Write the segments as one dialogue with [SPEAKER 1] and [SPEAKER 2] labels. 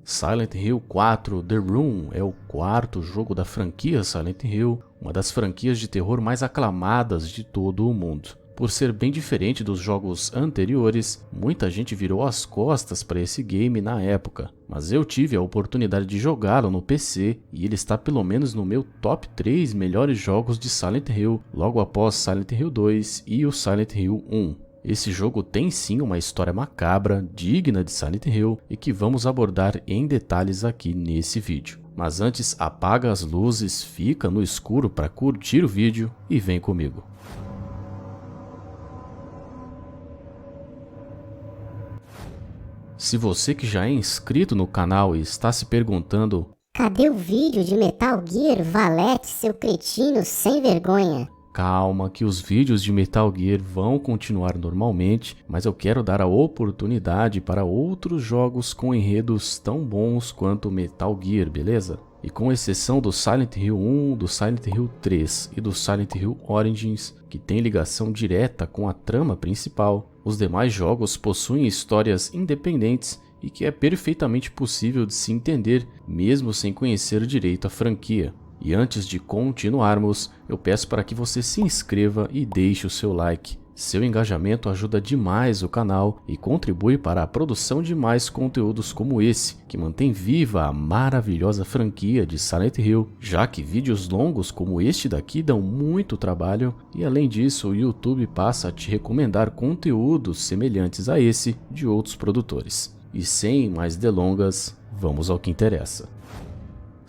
[SPEAKER 1] Silent Hill 4 The Room é o quarto jogo da franquia Silent Hill, uma das franquias de terror mais aclamadas de todo o mundo. Por ser bem diferente dos jogos anteriores, muita gente virou as costas para esse game na época, mas eu tive a oportunidade de jogá-lo no PC e ele está pelo menos no meu top 3 melhores jogos de Silent Hill, logo após Silent Hill 2 e o Silent Hill 1. Esse jogo tem sim uma história macabra, digna de Silent Hill e que vamos abordar em detalhes aqui nesse vídeo. Mas antes, apaga as luzes, fica no escuro para curtir o vídeo e vem comigo. Se você que já é inscrito no canal e está se perguntando:
[SPEAKER 2] cadê o vídeo de Metal Gear, Valete, seu cretino sem vergonha?
[SPEAKER 1] Calma que os vídeos de Metal Gear vão continuar normalmente, mas eu quero dar a oportunidade para outros jogos com enredos tão bons quanto Metal Gear, beleza? E com exceção do Silent Hill 1, do Silent Hill 3 e do Silent Hill Origins, que tem ligação direta com a trama principal, os demais jogos possuem histórias independentes e que é perfeitamente possível de se entender, mesmo sem conhecer direito a franquia. E antes de continuarmos, eu peço para que você se inscreva e deixe o seu like. Seu engajamento ajuda demais o canal e contribui para a produção de mais conteúdos como esse, que mantém viva a maravilhosa franquia de Silent Hill, já que vídeos longos como este daqui dão muito trabalho e além disso o YouTube passa a te recomendar conteúdos semelhantes a esse de outros produtores. E sem mais delongas, vamos ao que interessa.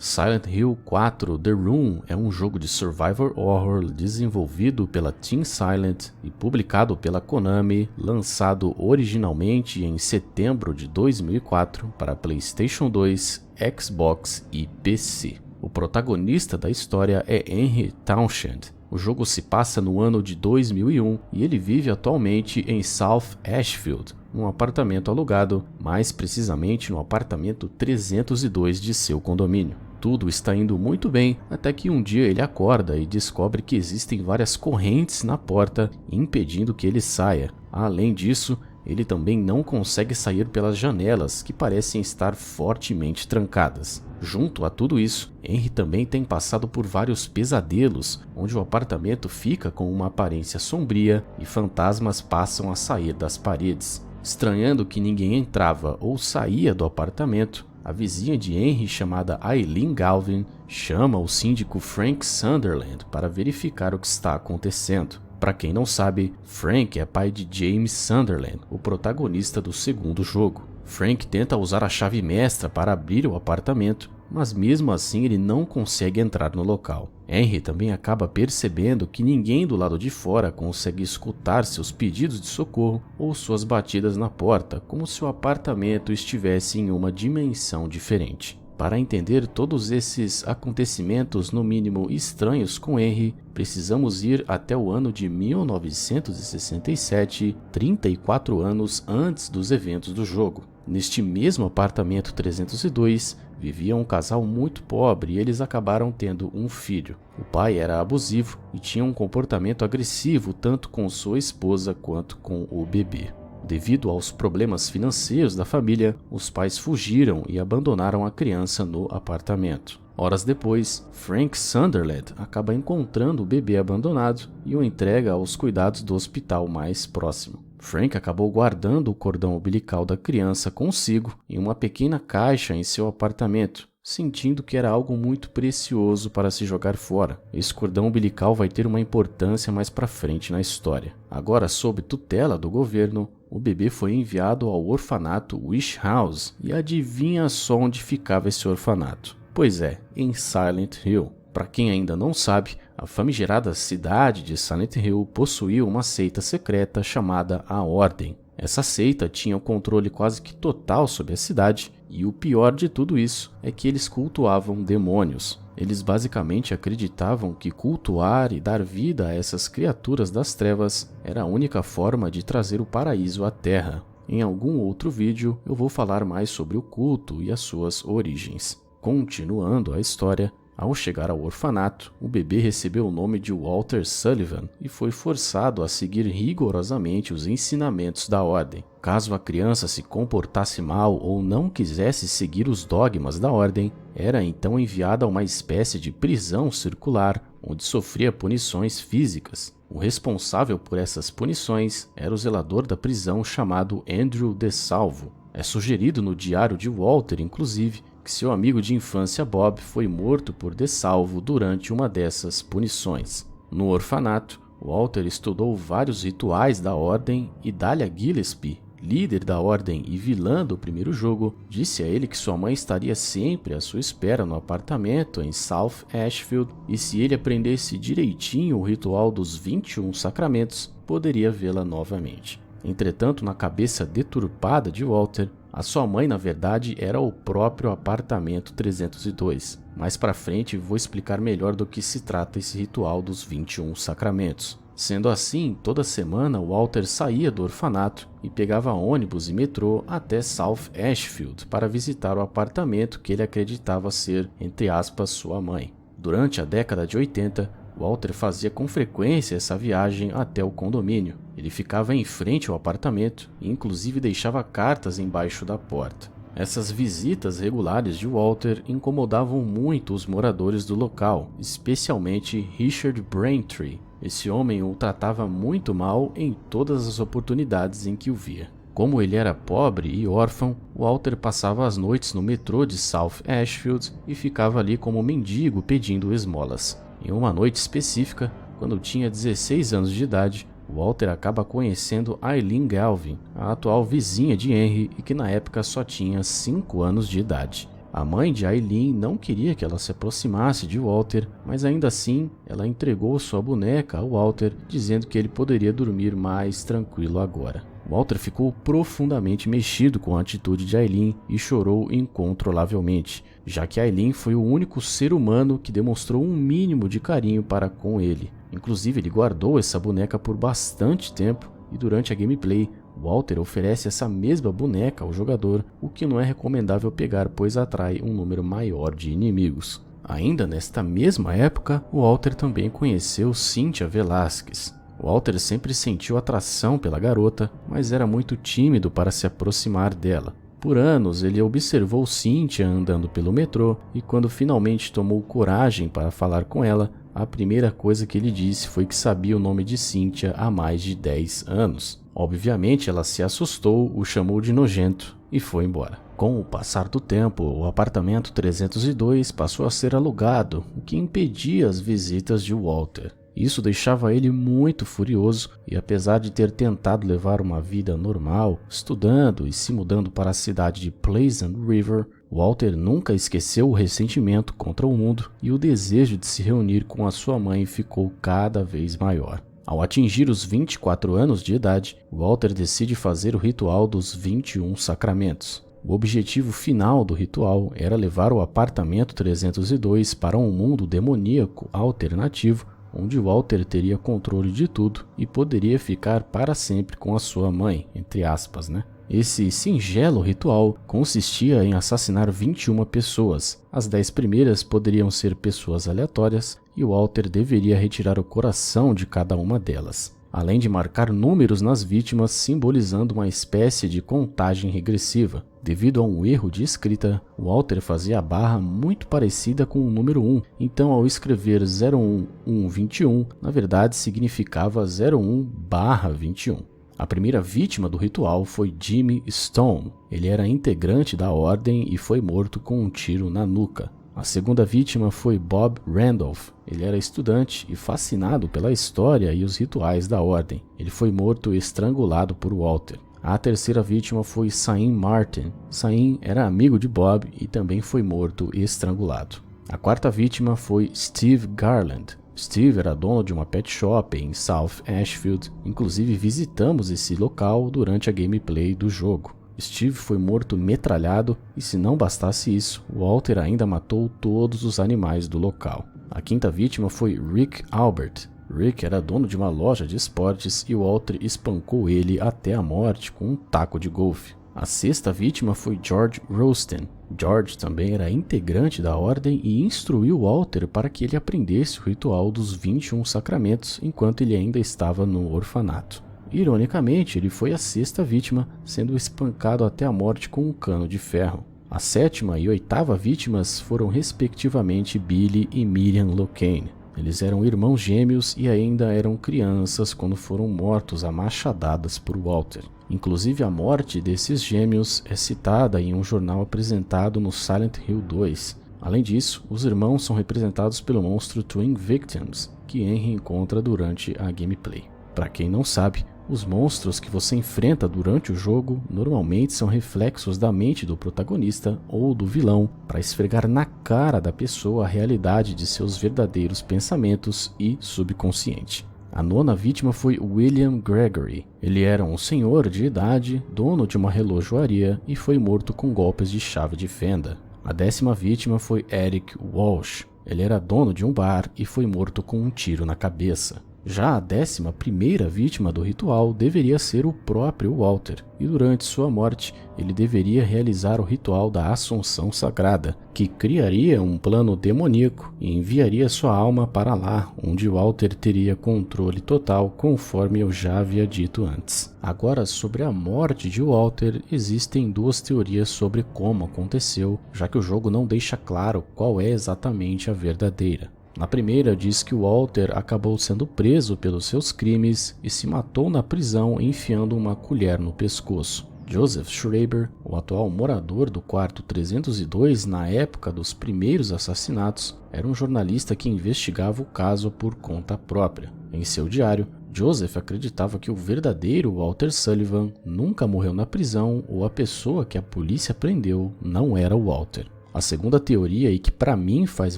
[SPEAKER 1] Silent Hill 4 The Room é um jogo de survival horror desenvolvido pela Team Silent e publicado pela Konami, lançado originalmente em setembro de 2004 para PlayStation 2, Xbox e PC. O protagonista da história é Henry Townshend. O jogo se passa no ano de 2001 e ele vive atualmente em South Ashfield, num apartamento alugado, mais precisamente no apartamento 302 de seu condomínio. Tudo está indo muito bem, até que um dia ele acorda e descobre que existem várias correntes na porta impedindo que ele saia. Além disso, ele também não consegue sair pelas janelas, que parecem estar fortemente trancadas. Junto a tudo isso, Henry também tem passado por vários pesadelos, onde o apartamento fica com uma aparência sombria e fantasmas passam a sair das paredes. Estranhando que ninguém entrava ou saía do apartamento, a vizinha de Henry, chamada Eileen Galvin, chama o síndico Frank Sunderland para verificar o que está acontecendo. Para quem não sabe, Frank é pai de James Sunderland, o protagonista do segundo jogo. Frank tenta usar a chave mestra para abrir o apartamento, mas mesmo assim ele não consegue entrar no local. Henry também acaba percebendo que ninguém do lado de fora consegue escutar seus pedidos de socorro ou suas batidas na porta, como se o apartamento estivesse em uma dimensão diferente. Para entender todos esses acontecimentos no mínimo estranhos com Henry, precisamos ir até o ano de 1967, 34 anos antes dos eventos do jogo. Neste mesmo apartamento 302, vivia um casal muito pobre e eles acabaram tendo um filho. O pai era abusivo e tinha um comportamento agressivo tanto com sua esposa quanto com o bebê. Devido aos problemas financeiros da família, os pais fugiram e abandonaram a criança no apartamento. Horas depois, Frank Sunderland acaba encontrando o bebê abandonado e o entrega aos cuidados do hospital mais próximo. Frank acabou guardando o cordão umbilical da criança consigo em uma pequena caixa em seu apartamento, sentindo que era algo muito precioso para se jogar fora. Esse cordão umbilical vai ter uma importância mais para frente na história. Agora, sob tutela do governo, o bebê foi enviado ao orfanato Wish House. E adivinha só onde ficava esse orfanato? Pois é, em Silent Hill. Para quem ainda não sabe, a famigerada cidade de Silent Hill possuía uma seita secreta chamada a Ordem. Essa seita tinha o controle quase que total sobre a cidade, e o pior de tudo isso é que eles cultuavam demônios. Eles basicamente acreditavam que cultuar e dar vida a essas criaturas das trevas era a única forma de trazer o paraíso à Terra. Em algum outro vídeo eu vou falar mais sobre o culto e as suas origens. Continuando a história, Ao chegar ao orfanato, o bebê recebeu o nome de Walter Sullivan e foi forçado a seguir rigorosamente os ensinamentos da ordem. Caso a criança se comportasse mal ou não quisesse seguir os dogmas da ordem, era então enviada a uma espécie de prisão circular, onde sofria punições físicas. O responsável por essas punições era o zelador da prisão chamado Andrew DeSalvo. É sugerido no diário de Walter, inclusive, que seu amigo de infância Bob foi morto por DeSalvo durante uma dessas punições. No orfanato, Walter estudou vários rituais da ordem e Dahlia Gillespie, líder da ordem e vilã do primeiro jogo, disse a ele que sua mãe estaria sempre à sua espera no apartamento em South Ashfield e se ele aprendesse direitinho o ritual dos 21 sacramentos, poderia vê-la novamente. Entretanto, na cabeça deturpada de Walter, a sua mãe na verdade era o próprio apartamento 302. Mais pra frente vou explicar melhor do que se trata esse ritual dos 21 sacramentos. Sendo assim, toda semana Walter saía do orfanato e pegava ônibus e metrô até South Ashfield para visitar o apartamento que ele acreditava ser, entre aspas, sua mãe. Durante a década de 80, Walter fazia com frequência essa viagem até o condomínio. Ele ficava em frente ao apartamento e inclusive deixava cartas embaixo da porta. Essas visitas regulares de Walter incomodavam muito os moradores do local, especialmente Richard Braintree. Esse homem o tratava muito mal em todas as oportunidades em que o via. Como ele era pobre e órfão, Walter passava as noites no metrô de South Ashfield e ficava ali como mendigo pedindo esmolas. Em uma noite específica, quando tinha 16 anos de idade, Walter acaba conhecendo Eileen Galvin, a atual vizinha de Henry e que na época só tinha 5 anos de idade. A mãe de Eileen não queria que ela se aproximasse de Walter, mas ainda assim ela entregou sua boneca ao Walter, dizendo que ele poderia dormir mais tranquilo agora. Walter ficou profundamente mexido com a atitude de Eileen e chorou incontrolavelmente, já que Eileen foi o único ser humano que demonstrou um mínimo de carinho para com ele. Inclusive, ele guardou essa boneca por bastante tempo e durante a gameplay, Walter oferece essa mesma boneca ao jogador, o que não é recomendável pegar pois atrai um número maior de inimigos. Ainda nesta mesma época, Walter também conheceu Cynthia Velasquez. Walter sempre sentiu atração pela garota, mas era muito tímido para se aproximar dela. Por anos, ele observou Cynthia andando pelo metrô e quando finalmente tomou coragem para falar com ela, a primeira coisa que ele disse foi que sabia o nome de Cynthia há mais de 10 anos. Obviamente, ela se assustou, o chamou de nojento e foi embora. Com o passar do tempo, o apartamento 302 passou a ser alugado, o que impedia as visitas de Walter. Isso deixava ele muito furioso e apesar de ter tentado levar uma vida normal, estudando e se mudando para a cidade de Pleasant River, Walter nunca esqueceu o ressentimento contra o mundo e o desejo de se reunir com a sua mãe ficou cada vez maior. Ao atingir os 24 anos de idade, Walter decide fazer o ritual dos 21 sacramentos. O objetivo final do ritual era levar o apartamento 302 para um mundo demoníaco alternativo, onde Walter teria controle de tudo e poderia ficar para sempre com a sua mãe, entre aspas, né? Esse singelo ritual consistia em assassinar 21 pessoas. As 10 primeiras poderiam ser pessoas aleatórias e Walter deveria retirar o coração de cada uma delas, além de marcar números nas vítimas, simbolizando uma espécie de contagem regressiva. Devido a um erro de escrita, Walter fazia a barra muito parecida com o número 1, então ao escrever 01121, na verdade significava 01/21. A primeira vítima do ritual foi Jimmy Stone. Ele era integrante da ordem e foi morto com um tiro na nuca. A segunda vítima foi Bob Randolph. Ele era estudante e fascinado pela história e os rituais da ordem. Ele foi morto estrangulado por Walter. A terceira vítima foi Sain Martin. Sain era amigo de Bob e também foi morto estrangulado. A quarta vítima foi Steve Garland. Steve era dono de uma pet shop em South Ashfield. Inclusive visitamos esse local durante a gameplay do jogo. Steve foi morto metralhado e se não bastasse isso, Walter ainda matou todos os animais do local. A quinta vítima foi Rick Albert. Rick era dono de uma loja de esportes e Walter espancou ele até a morte com um taco de golfe. A sexta vítima foi George Rosten. George também era integrante da ordem e instruiu Walter para que ele aprendesse o ritual dos 21 sacramentos enquanto ele ainda estava no orfanato. Ironicamente, ele foi a 6ª vítima, sendo espancado até a morte com um cano de ferro. A 7ª e 8ª vítimas foram respectivamente Billy e Miriam Locane. Eles eram irmãos gêmeos e ainda eram crianças quando foram mortos a machadadas por Walter. Inclusive, a morte desses gêmeos é citada em um jornal apresentado no Silent Hill 2. Além disso, os irmãos são representados pelo monstro Twin Victims, que Henry encontra durante a gameplay. Para quem não sabe, os monstros que você enfrenta durante o jogo normalmente são reflexos da mente do protagonista ou do vilão para esfregar na cara da pessoa a realidade de seus verdadeiros pensamentos e subconsciente. A 9ª vítima foi William Gregory. Ele era um senhor de idade, dono de uma relojoaria e foi morto com golpes de chave de fenda. A 10ª vítima foi Eric Walsh. Ele era dono de um bar e foi morto com um tiro na cabeça. Já a 11ª vítima do ritual deveria ser o próprio Walter, e durante sua morte ele deveria realizar o ritual da Assunção Sagrada, que criaria um plano demoníaco e enviaria sua alma para lá, onde Walter teria controle total, conforme eu já havia dito antes. Agora, sobre a morte de Walter, existem 2 teorias sobre como aconteceu, já que o jogo não deixa claro qual é exatamente a verdadeira. Na primeira, diz que Walter acabou sendo preso pelos seus crimes e se matou na prisão enfiando uma colher no pescoço. Joseph Schreiber, o atual morador do quarto 302 na época dos primeiros assassinatos, era um jornalista que investigava o caso por conta própria. Em seu diário, Joseph acreditava que o verdadeiro Walter Sullivan nunca morreu na prisão ou a pessoa que a polícia prendeu não era o Walter. A segunda teoria, e que para mim faz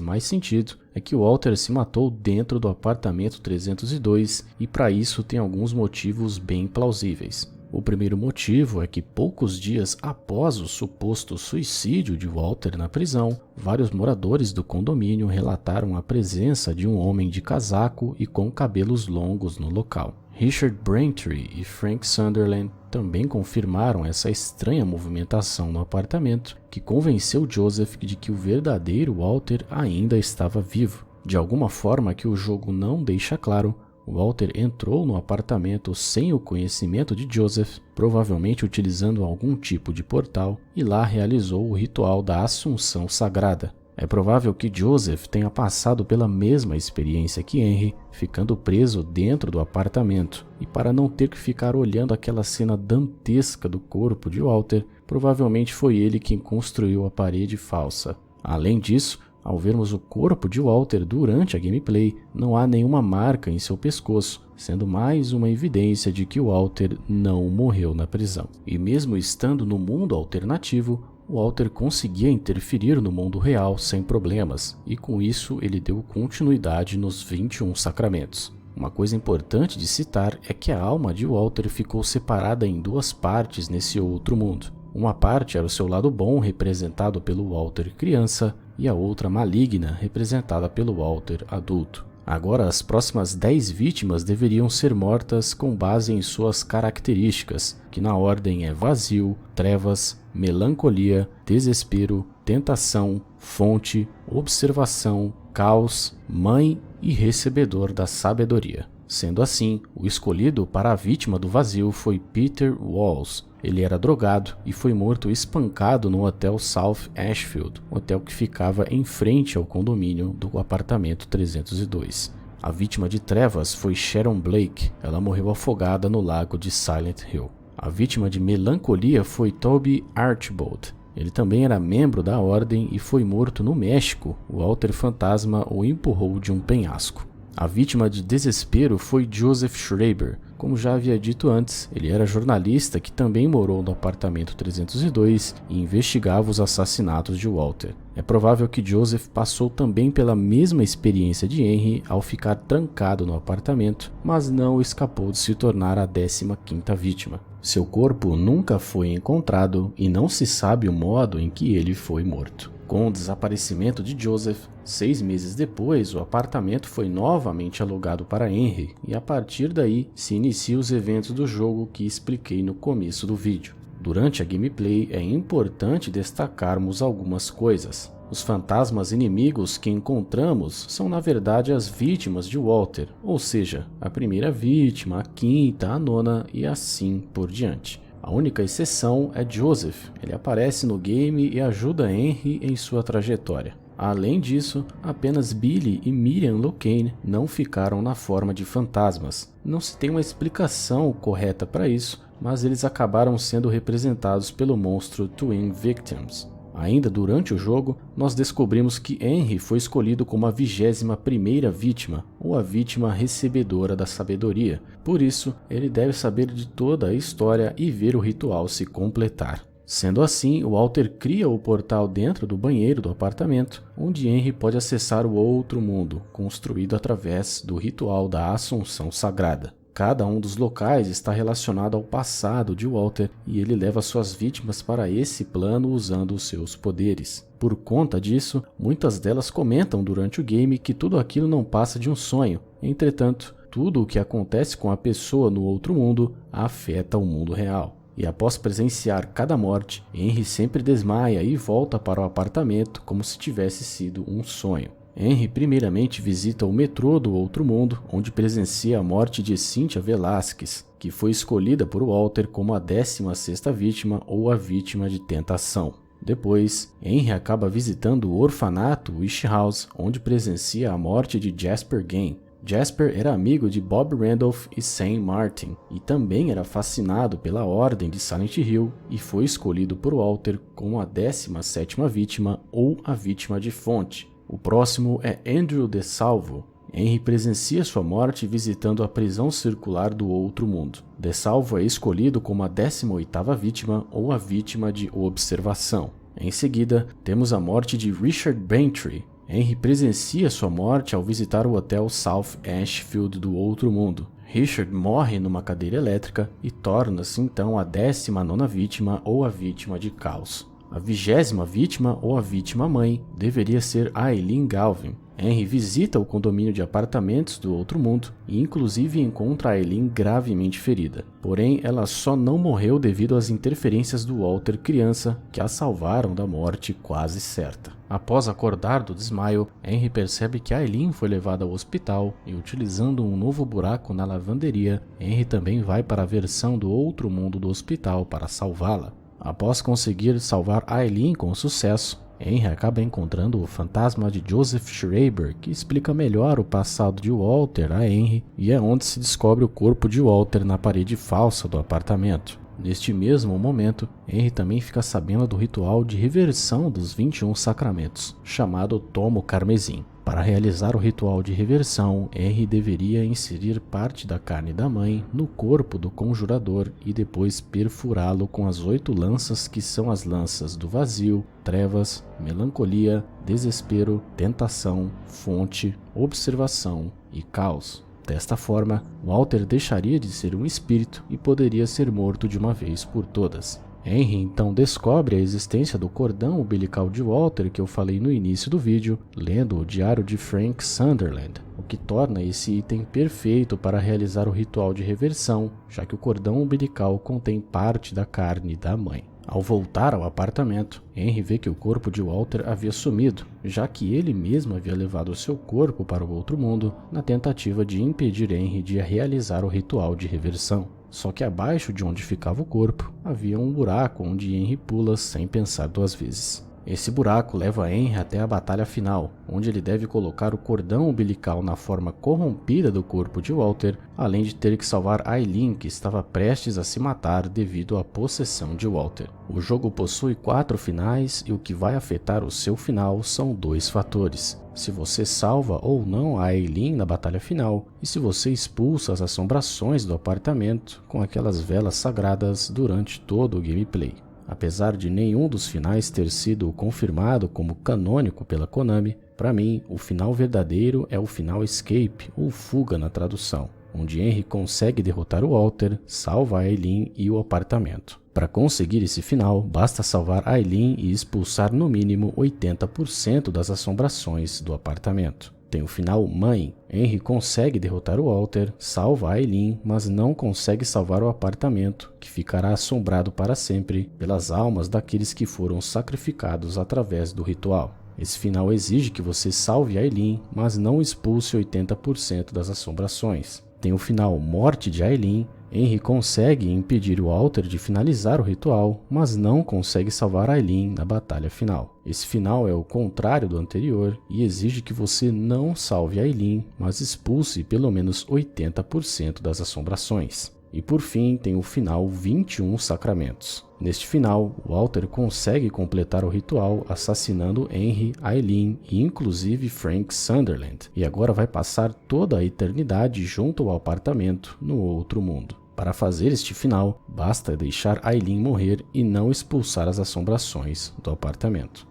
[SPEAKER 1] mais sentido, é que Walter se matou dentro do apartamento 302 e para isso tem alguns motivos bem plausíveis. O primeiro motivo é que poucos dias após o suposto suicídio de Walter na prisão, vários moradores do condomínio relataram a presença de um homem de casaco e com cabelos longos no local. Richard Braintree e Frank Sunderland também confirmaram essa estranha movimentação no apartamento, que convenceu Joseph de que o verdadeiro Walter ainda estava vivo. De alguma forma que o jogo não deixa claro, Walter entrou no apartamento sem o conhecimento de Joseph, provavelmente utilizando algum tipo de portal, e lá realizou o ritual da Assunção Sagrada. É provável que Joseph tenha passado pela mesma experiência que Henry, ficando preso dentro do apartamento, e para não ter que ficar olhando aquela cena dantesca do corpo de Walter, provavelmente foi ele quem construiu a parede falsa. Além disso, ao vermos o corpo de Walter durante a gameplay, não há nenhuma marca em seu pescoço, sendo mais uma evidência de que Walter não morreu na prisão. E mesmo estando no mundo alternativo, Walter conseguia interferir no mundo real sem problemas, e com isso ele deu continuidade nos 21 sacramentos. Uma coisa importante de citar é que a alma de Walter ficou separada em 2 partes nesse outro mundo. Uma parte era o seu lado bom, representado pelo Walter criança, e a outra maligna, representada pelo Walter adulto. Agora, as próximas 10 vítimas deveriam ser mortas com base em suas características, que na ordem é vazio, trevas, melancolia, desespero, tentação, fonte, observação, caos, mãe e recebedor da sabedoria. Sendo assim, o escolhido para a vítima do vazio foi Peter Walls. Ele era drogado e foi morto espancado no hotel South Ashfield, hotel que ficava em frente ao condomínio do apartamento 302. A vítima de trevas foi Sharon Blake. Ela morreu afogada no lago de Silent Hill. A vítima de melancolia foi Toby Archibald. Ele também era membro da ordem e foi morto no México. O Walter Fantasma o empurrou de um penhasco. A vítima de desespero foi Joseph Schreiber. Como já havia dito antes, ele era jornalista que também morou no apartamento 302 e investigava os assassinatos de Walter. É provável que Joseph passou também pela mesma experiência de Henry ao ficar trancado no apartamento, mas não escapou de se tornar a 15ª vítima. Seu corpo nunca foi encontrado e não se sabe o modo em que ele foi morto. Com o desaparecimento de Joseph, 6 meses depois, o apartamento foi novamente alugado para Henry e a partir daí se iniciam os eventos do jogo que expliquei no começo do vídeo. Durante a gameplay é importante destacarmos algumas coisas. Os fantasmas inimigos que encontramos são na verdade as vítimas de Walter, ou seja, a primeira vítima, a quinta, a nona e assim por diante. A única exceção é Joseph, ele aparece no game e ajuda Henry em sua trajetória. Além disso, apenas Billy e Miriam Locane não ficaram na forma de fantasmas. Não se tem uma explicação correta para isso, mas eles acabaram sendo representados pelo monstro Twin Victims. Ainda durante o jogo, nós descobrimos que Henry foi escolhido como a 21ª vítima, ou a vítima recebedora da sabedoria. Por isso, ele deve saber de toda a história e ver o ritual se completar. Sendo assim, Walter cria o portal dentro do banheiro do apartamento, onde Henry pode acessar o outro mundo, construído através do ritual da Assunção Sagrada. Cada um dos locais está relacionado ao passado de Walter e ele leva suas vítimas para esse plano usando os seus poderes. Por conta disso, muitas delas comentam durante o game que tudo aquilo não passa de um sonho. Entretanto, tudo o que acontece com a pessoa no outro mundo afeta o mundo real. E após presenciar cada morte, Henry sempre desmaia e volta para o apartamento como se tivesse sido um sonho. Henry primeiramente visita o metrô do outro mundo, onde presencia a morte de Cynthia Velasquez, que foi escolhida por Walter como a 16ª vítima ou a vítima de tentação. Depois, Henry acaba visitando o orfanato Wish House, onde presencia a morte de Jasper Gain. Jasper era amigo de Bob Randolph e Sam Martin, e também era fascinado pela Ordem de Silent Hill e foi escolhido por Walter como a 17ª vítima ou a vítima de fonte. O próximo é Andrew DeSalvo. Henry presencia sua morte visitando a prisão circular do outro mundo. DeSalvo é escolhido como a 18ª vítima ou a vítima de observação. Em seguida, temos a morte de Richard Bantry. Henry presencia sua morte ao visitar o hotel South Ashfield do outro mundo. Richard morre numa cadeira elétrica e torna-se então a 19ª vítima ou a vítima de caos. A 20ª vítima ou a vítima mãe deveria ser Aileen Galvin. Henry visita o condomínio de apartamentos do outro mundo e inclusive encontra Aileen gravemente ferida. Porém, ela só não morreu devido às interferências do Walter criança que a salvaram da morte quase certa. Após acordar do desmaio, Henry percebe que Aileen foi levada ao hospital e, utilizando um novo buraco na lavanderia, Henry também vai para a versão do outro mundo do hospital para salvá-la. Após conseguir salvar Aileen com sucesso, Henry acaba encontrando o fantasma de Joseph Schreiber, que explica melhor o passado de Walter a Henry, e é onde se descobre o corpo de Walter na parede falsa do apartamento. Neste mesmo momento, Henry também fica sabendo do ritual de reversão dos 21 sacramentos, chamado Tomo Carmesim. Para realizar o ritual de reversão, Henry deveria inserir parte da carne da mãe no corpo do conjurador e depois perfurá-lo com as 8 lanças que são as lanças do vazio, trevas, melancolia, desespero, tentação, fonte, observação e caos. Desta forma, Walter deixaria de ser um espírito e poderia ser morto de uma vez por todas. Henry então descobre a existência do cordão umbilical de Walter que eu falei no início do vídeo, lendo o diário de Frank Sunderland, o que torna esse item perfeito para realizar o ritual de reversão, já que o cordão umbilical contém parte da carne da mãe. Ao voltar ao apartamento, Henry vê que o corpo de Walter havia sumido, já que ele mesmo havia levado seu corpo para o outro mundo na tentativa de impedir Henry de realizar o ritual de reversão. Só que abaixo de onde ficava o corpo, havia um buraco onde Henry pula sem pensar 2 vezes. Esse buraco leva Henry até a batalha final, onde ele deve colocar o cordão umbilical na forma corrompida do corpo de Walter, além de ter que salvar Aileen, que estava prestes a se matar devido à possessão de Walter. O jogo possui 4 finais e o que vai afetar o seu final são 2 fatores: se você salva ou não a Aileen na batalha final e se você expulsa as assombrações do apartamento com aquelas velas sagradas durante todo o gameplay. Apesar de nenhum dos finais ter sido confirmado como canônico pela Konami, para mim, o final verdadeiro é o final Escape, ou Fuga na tradução, onde Henry consegue derrotar o Walter, salva a Aileen e o apartamento. Para conseguir esse final, basta salvar Aileen e expulsar no mínimo 80% das assombrações do apartamento. Tem o final Mãe. Henry consegue derrotar o Walter, salva Aileen, mas não consegue salvar o apartamento, que ficará assombrado para sempre pelas almas daqueles que foram sacrificados através do ritual. Esse final exige que você salve Aileen, mas não expulse 80% das assombrações. Tem o final Morte de Aileen. Henry consegue impedir o Walter de finalizar o ritual, mas não consegue salvar Aileen na batalha final. Esse final é o contrário do anterior e exige que você não salve Aileen, mas expulse pelo menos 80% das assombrações. E por fim, tem o final 21 Sacramentos. Neste final, Walter consegue completar o ritual assassinando Henry, Aileen e inclusive Frank Sunderland, e agora vai passar toda a eternidade junto ao apartamento no outro mundo. Para fazer este final, basta deixar Aileen morrer e não expulsar as assombrações do apartamento.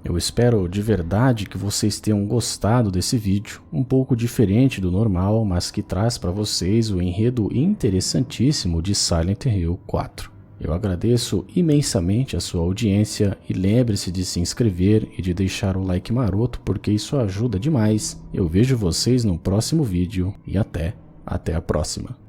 [SPEAKER 1] Eu espero de verdade que vocês tenham gostado desse vídeo, um pouco diferente do normal, mas que traz para vocês o enredo interessantíssimo de Silent Hill 4. Eu agradeço imensamente a sua audiência e lembre-se de se inscrever e de deixar o like maroto porque isso ajuda demais. Eu vejo vocês no próximo vídeo e até a próxima.